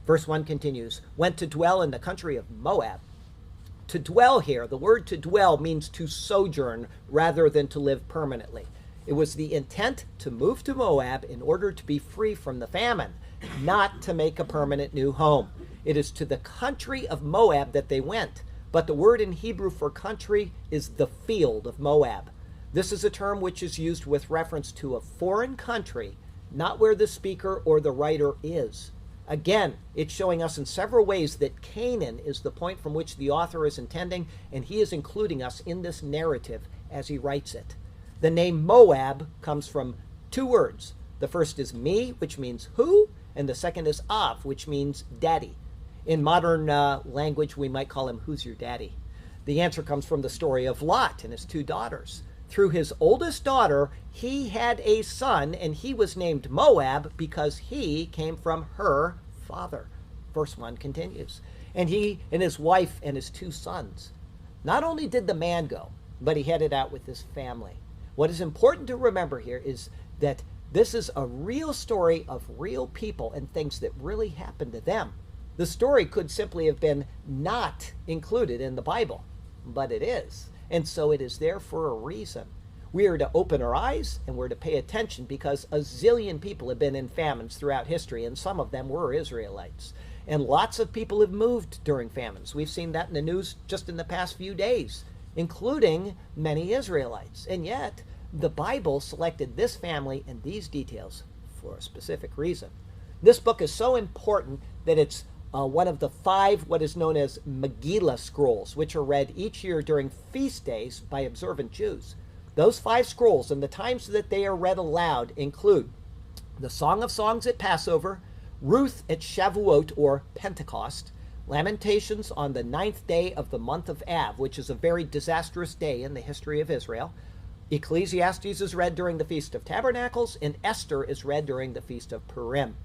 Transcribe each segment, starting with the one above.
Verse 1 continues, went to dwell in the country of Moab. To dwell here, the word to dwell means to sojourn rather than to live permanently. It was the intent to move to Moab in order to be free from the famine, not to make a permanent new home. It is to the country of Moab that they went, but the word in Hebrew for country is the field of Moab. This is a term which is used with reference to a foreign country, not where the speaker or the writer is. Again, it's showing us in several ways that Canaan is the point from which the author is intending, and he is including us in this narrative as he writes it. The name Moab comes from two words. The first is me, which means who, and the second is Av, which means daddy. In modern language, we might call him who's your daddy. The answer comes from the story of Lot and his two daughters. Through his oldest daughter, he had a son, and he was named Moab because he came from her father. Verse 1 continues. And he and his wife and his two sons. Not only did the man go, but he headed out with his family. What is important to remember here is that this is a real story of real people and things that really happened to them. The story could simply have been not included in the Bible, but it is. And so it is there for a reason. We are to open our eyes and we're to pay attention because a zillion people have been in famines throughout history, and some of them were Israelites. And lots of people have moved during famines. We've seen that in the news just in the past few days, including many Israelites. And yet, the Bible selected this family and these details for a specific reason. This book is so important that it's one of the 5 what is known as Megillah scrolls, which are read each year during feast days by observant Jews. Those 5 scrolls and the times that they are read aloud include the Song of Songs at Passover, Ruth at Shavuot or Pentecost, Lamentations on the 9th day of the month of Av, which is a very disastrous day in the history of Israel. Ecclesiastes is read during the Feast of Tabernacles, and Esther is read during the Feast of Purim.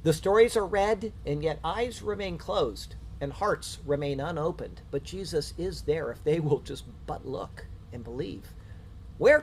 The stories are read, and yet eyes remain closed and hearts remain unopened. But Jesus is there if they will just but look and believe. Where